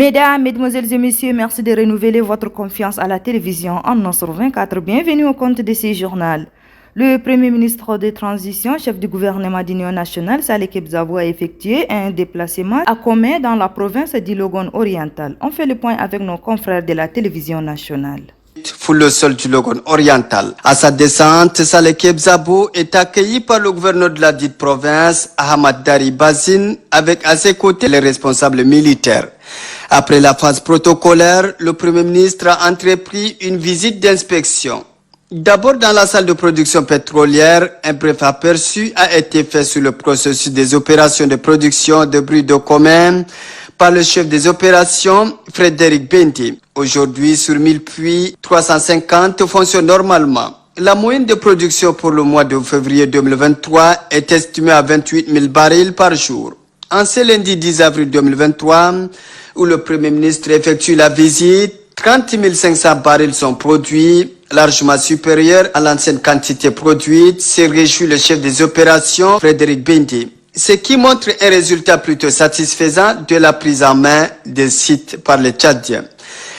Mesdames, Mesdemoiselles et Messieurs, merci de renouveler votre confiance à la télévision en Nos sur 24. Bienvenue au compte de ce journal. Le Premier ministre de Transition, chef du gouvernement d'Union nationale, Saleh Kebzabou, a effectué un déplacement à Komé dans la province d'Ilogon oriental. On fait le point avec nos confrères de la télévision nationale. Pour le sol du Logon oriental. À sa descente, Saleh Kebzabou est accueilli par le gouverneur de la dite province, Ahmad Dari Bazin, avec à ses côtés les responsables militaires. Après la phase protocolaire, le Premier ministre a entrepris une visite d'inspection. D'abord dans la salle de production pétrolière, un bref aperçu a été fait sur le processus des opérations de production de bruit de commun par le chef des opérations, Frédéric Bendi. Aujourd'hui, sur 1000 puits, 350 fonctionnent normalement. La moyenne de production pour le mois de février 2023 est estimée à 28 000 barils par jour. En ce lundi 10 avril 2023, où le Premier ministre effectue la visite, 30 500 barils sont produits, largement supérieurs à l'ancienne quantité produite, se réjouit le chef des opérations, Frédéric Bendi. Ce qui montre un résultat plutôt satisfaisant de la prise en main des sites par les Tchadiens.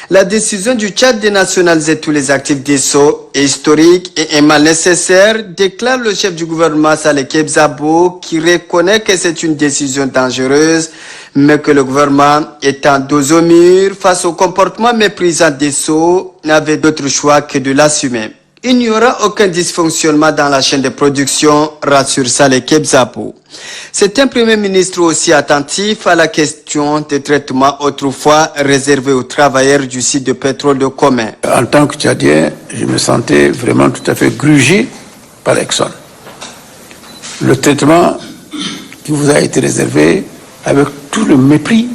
La décision du Tchad de nationaliser tous les actifs d'Esso est historique et est mal nécessaire, déclare le chef du gouvernement Saleh Kebzabou, qui reconnaît que c'est une décision dangereuse, mais que le gouvernement, étant dos au mur face au comportement méprisant d'Esso, n'avait d'autre choix que de l'assumer. Il n'y aura aucun dysfonctionnement dans la chaîne de production, rassure Saleh Kebzabou. C'est un Premier ministre aussi attentif à la question des traitements autrefois réservés aux travailleurs du site de pétrole de Komé. En tant que Tchadien, je me sentais vraiment tout à fait grugé par Exxon. Le traitement qui vous a été réservé avec tout le mépris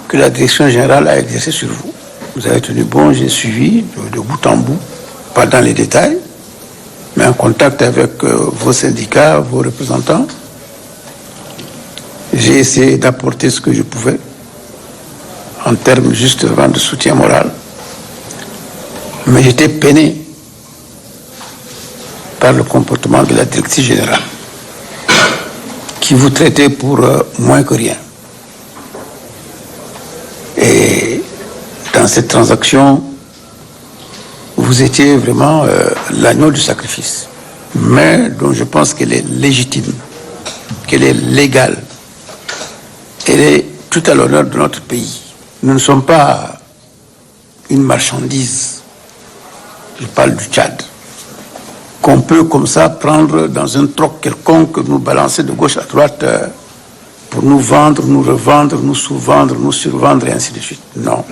que la direction générale a exercé sur vous. Vous avez tenu bon, j'ai suivi de bout en bout. Pas dans les détails, mais en contact avec vos syndicats, vos représentants. J'ai essayé d'apporter ce que je pouvais en termes justement de soutien moral. Mais j'étais peiné par le comportement de la directrice générale qui vous traitait pour moins que rien. Et dans cette transaction, vous étiez vraiment l'agneau du sacrifice, mais dont je pense qu'elle est légitime, qu'elle est légale, elle est tout à l'honneur de notre pays. Nous ne sommes pas une marchandise, je parle du Tchad, qu'on peut comme ça prendre dans un troc quelconque, nous balancer de gauche à droite pour nous vendre, nous revendre, nous sous-vendre, nous survendre et ainsi de suite. Non,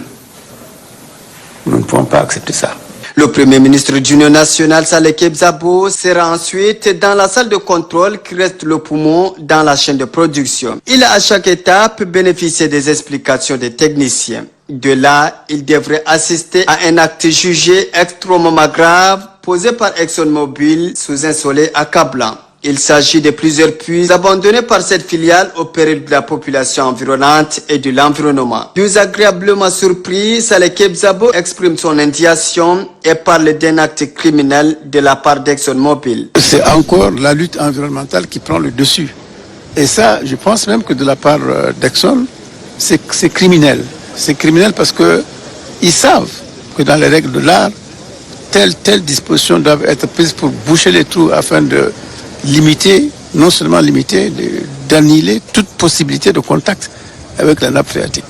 nous ne pouvons pas accepter ça. Le Premier ministre d'Union nationale, Saleh Kebzabou, sera ensuite dans la salle de contrôle qui reste le poumon dans la chaîne de production. Il a à chaque étape bénéficié des explications des techniciens. De là, il devrait assister à un acte jugé extrêmement grave posé par ExxonMobil sous un soleil accablant. Il s'agit de plusieurs puits abandonnés par cette filiale au péril de la population environnante et de l'environnement. Désagréablement surpris, Saleh Kebzabou exprime son indignation et parle d'un acte criminel de la part d'ExxonMobil. C'est encore la lutte environnementale qui prend le dessus. Et ça, je pense même que de la part d'Exxon, c'est criminel. C'est criminel parce qu'ils savent que dans les règles de l'art, telle disposition doivent être prises pour boucher les trous afin de limiter, non seulement limiter, d'annihiler toute possibilité de contact avec la nappe phréatique.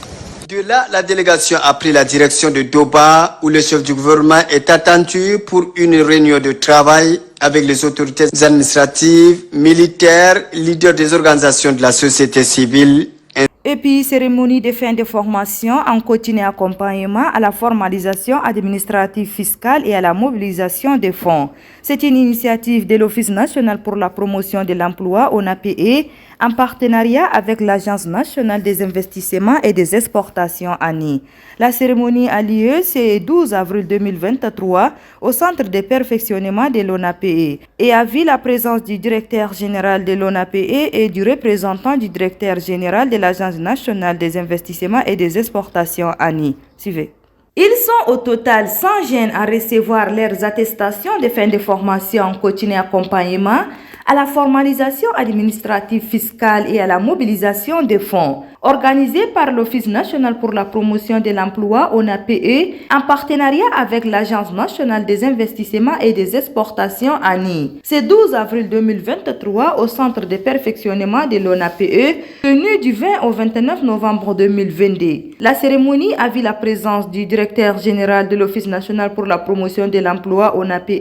De là, la délégation a pris la direction de Doba, où le chef du gouvernement est attendu pour une réunion de travail avec les autorités administratives, militaires, leaders des organisations de la société civile. Et puis, cérémonie de fin de formation en continu accompagnement à la formalisation administrative fiscale et à la mobilisation des fonds. C'est une initiative de l'Office national pour la promotion de l'emploi, ONAPE, en partenariat avec l'Agence nationale des investissements et des exportations ANI. La cérémonie a lieu ce 12 avril 2023 au centre de perfectionnement de l'ONAPE et a vu la présence du directeur général de l'ONAPE et du représentant du directeur général de l'Agence nationale des investissements et des exportations ANI. Suivez. Ils sont au total 100 jeunes à recevoir leurs attestations de fin de formation en continu accompagnement à la formalisation administrative fiscale et à la mobilisation des fonds. Organisée par l'Office national pour la promotion de l'emploi, ONAPE, en partenariat avec l'Agence nationale des investissements et des exportations, ANI. C'est 12 avril 2023 au centre de perfectionnement de l'ONAPE, tenu du 20 au 29 novembre 2022. La cérémonie a vu la présence du directeur général de l'Office national pour la promotion de l'emploi, ONAPE,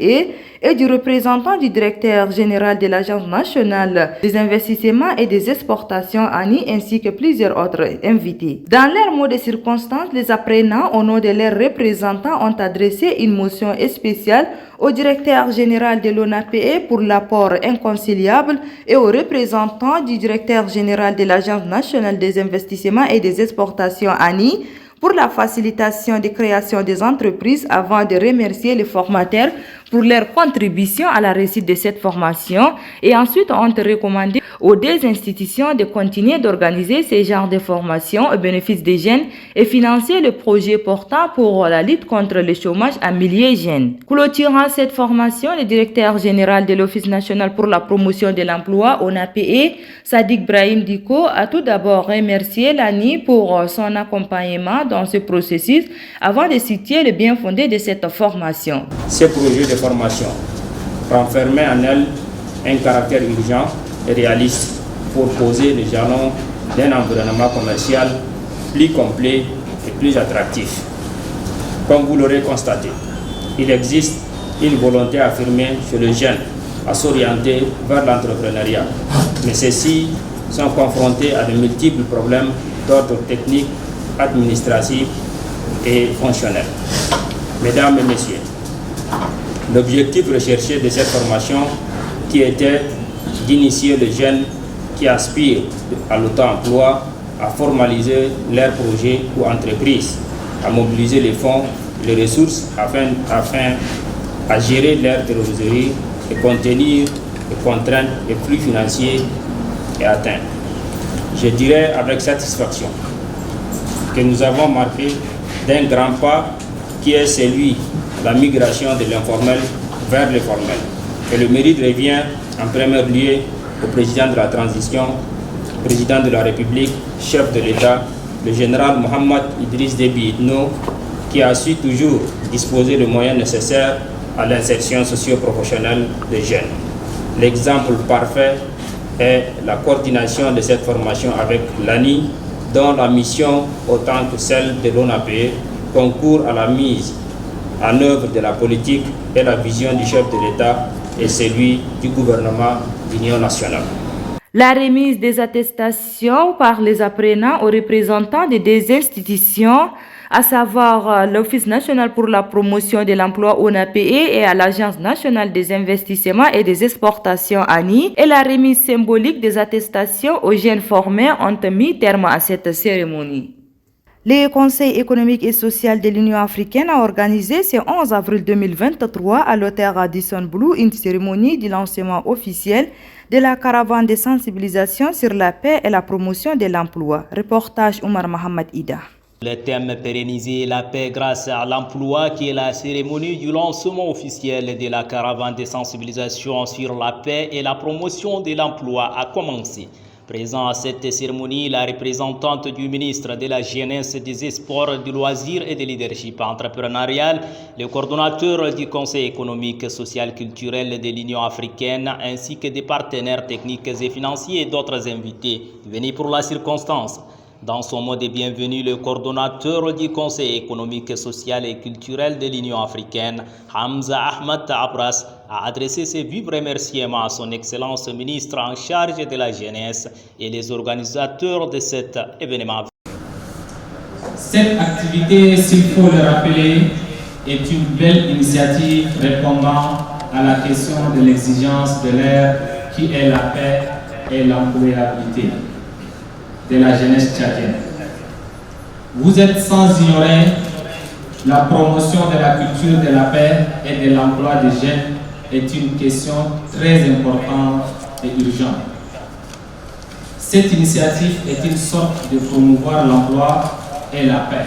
et du représentant du directeur général de l'Agence nationale des investissements et des exportations, ANI, ainsi que plusieurs autres invités. Dans leur mot de circonstance, les apprenants, au nom de leurs représentants, ont adressé une motion spéciale au directeur général de l'ONAPE pour l'apport inconciliable et aux représentants du directeur général de l'Agence nationale des investissements et des exportations, ANI, pour la facilitation de création des entreprises, avant de remercier les formateurs pour leur contribution à la réussite de cette formation, et ensuite ont recommandé aux deux institutions de continuer d'organiser ces genres de formations au bénéfice des jeunes et financer le projet portant pour la lutte contre le chômage en milieu jeune. Clôturant cette formation, le directeur général de l'Office national pour la promotion de l'emploi, ONAPE, Sadiq Brahim Diko, a tout d'abord remercié l'ANI pour son accompagnement dans ce processus avant de citer le bien fondé de cette formation. Ce projet de formation renfermait en elle un caractère urgent et réaliste pour poser les jalons d'un environnement commercial plus complet et plus attractif. Comme vous l'aurez constaté, il existe une volonté affirmée chez les jeunes à s'orienter vers l'entrepreneuriat, mais ceux-ci sont confrontés à de multiples problèmes d'ordre technique, administratif et fonctionnel. Mesdames et messieurs, l'objectif recherché de cette formation qui était d'initier les jeunes qui aspirent à l'auto-emploi à formaliser leurs projets ou entreprises, à mobiliser les fonds, les ressources afin à gérer leur trésorerie et contenir les contraintes et flux financiers et atteints. Je dirais avec satisfaction que nous avons marqué d'un grand pas qui est celui de la migration de l'informel vers le formel. Et le mérite revient en premier lieu au président de la transition, président de la République, chef de l'État, le général Mohamed Idriss Déby Itno, qui a su toujours disposer des moyens nécessaires à l'insertion socio-professionnelle des jeunes. L'exemple parfait est la coordination de cette formation avec l'ANI, dont la mission, autant que celle de l'ONAPE, concourt à la mise en œuvre de la politique et la vision du chef de l'État et celui du gouvernement d'union nationale. La remise des attestations par les apprenants aux représentants des deux institutions, à savoir l'Office national pour la promotion de l'emploi ONAPE et à l'Agence nationale des investissements et des exportations ANI, et la remise symbolique des attestations aux jeunes formés ont mis terme à cette cérémonie. Le Conseil économique et social de l'Union africaine a organisé ce 11 avril 2023 à l'hôtel Radisson Blu une cérémonie de lancement officiel de la caravane de sensibilisation sur la paix et la promotion de l'emploi. Reportage Omar Mohamed Ida. Le thème pérenniser la paix grâce à l'emploi, qui est la cérémonie du lancement officiel de la caravane de sensibilisation sur la paix et la promotion de l'emploi, a commencé. Présent à cette cérémonie, la représentante du ministre de la Jeunesse, des Sports, du Loisir et du Leadership entrepreneurial, le coordonnateur du Conseil économique, social, culturel de l'Union africaine, ainsi que des partenaires techniques et financiers et d'autres invités venus pour la circonstance. Dans son mot de bienvenue, le coordonnateur du Conseil économique, social et culturel de l'Union africaine, Hamza Ahmed Abras, a adressé ses vifs remerciements à son Excellence ministre en charge de la jeunesse et les organisateurs de cet événement. Cette activité, s'il faut le rappeler, est une belle initiative répondant à la question de l'exigence de l'ère qui est la paix et l'employabilité de la jeunesse tchadienne. Vous êtes sans ignorer la promotion de la culture de la paix et de l'emploi des jeunes est une question très importante et urgente. Cette initiative est une sorte de promouvoir l'emploi et la paix.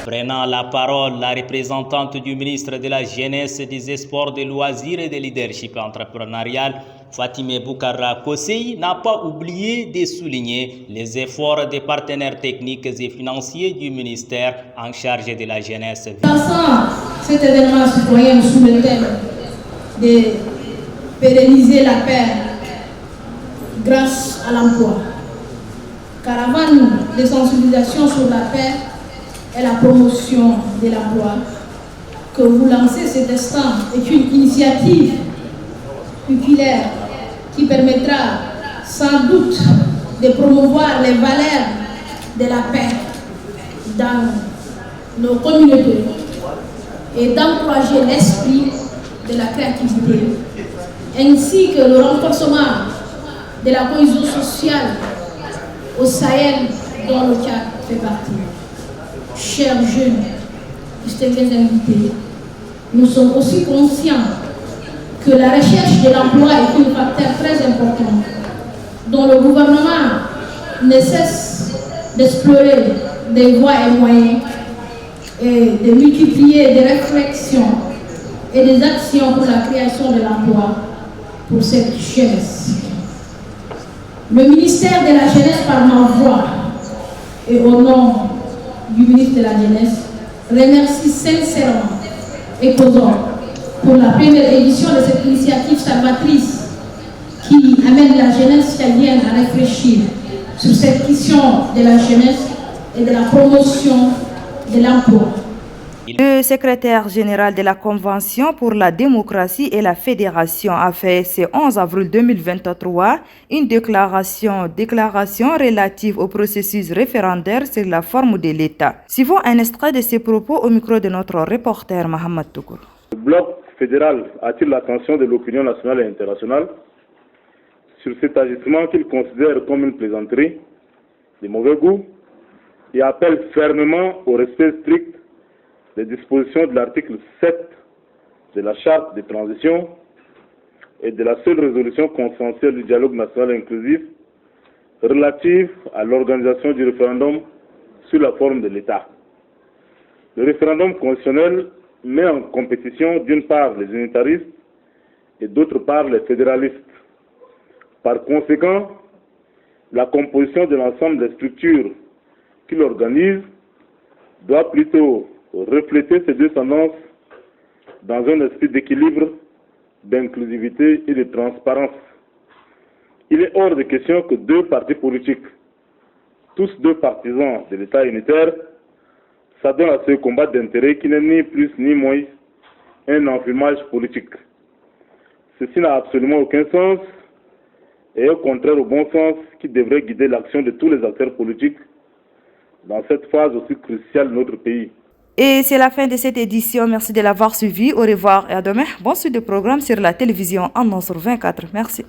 Prenant la parole, la représentante du ministre de la Jeunesse, des Sports, des Loisirs et du Leadership entrepreneurial Fatimé Boukara Kosei n'a pas oublié de souligner les efforts des partenaires techniques et financiers du ministère en charge de la jeunesse. Passant cet événement citoyen sous le thème de pérenniser la paix grâce à l'emploi. Caravane de sensibilisation sur la paix et la promotion de l'emploi que vous lancez cet instant est une initiative populaire qui permettra sans doute de promouvoir les valeurs de la paix dans nos communautés et d'encourager l'esprit de la créativité, ainsi que le renforcement de la cohésion sociale au Sahel dont le Tchad fait partie. Chers jeunes, distingués invités, nous sommes aussi conscients que la recherche de l'emploi est un facteur très important dont le gouvernement ne cesse d'explorer des voies et moyens et de multiplier des réflexions et des actions pour la création de l'emploi pour cette jeunesse. Le ministère de la Jeunesse, par ma voix et au nom du ministre de la Jeunesse, remercie sincèrement ECOSOR pour la première édition de cette initiative salvatrice qui amène la jeunesse tchadienne à réfléchir sur cette question de la jeunesse et de la promotion de l'emploi. Le secrétaire général de la Convention pour la démocratie et la fédération a fait ce 11 avril 2023 une déclaration relative au processus référendaire sur la forme de l'État. Suivons un extrait de ses propos au micro de notre reporter Mohamed Toukour. Le bloc fédéral attire l'attention de l'opinion nationale et internationale sur cet agissement qu'il considère comme une plaisanterie de mauvais goût et appelle fermement au respect strict des dispositions de l'article 7 de la charte de transition et de la seule résolution consensuelle du dialogue national inclusif relative à l'organisation du référendum sur la forme de l'État. Le référendum constitutionnel met en compétition d'une part les unitaristes et d'autre part les fédéralistes. Par conséquent, la composition de l'ensemble des structures qui l'organisent doit plutôt refléter ces deux tendances dans un esprit d'équilibre, d'inclusivité et de transparence. Il est hors de question que deux partis politiques, tous deux partisans de l'État unitaire, s'adonnent à ce combat d'intérêts qui n'est ni plus ni moins un enfumage politique. Ceci n'a absolument aucun sens et est au contraire au bon sens qui devrait guider l'action de tous les acteurs politiques dans cette phase aussi cruciale de notre pays. Et c'est la fin de cette édition. Merci de l'avoir suivi. Au revoir et à demain. Bon suite de programme sur la télévision en 24. Merci.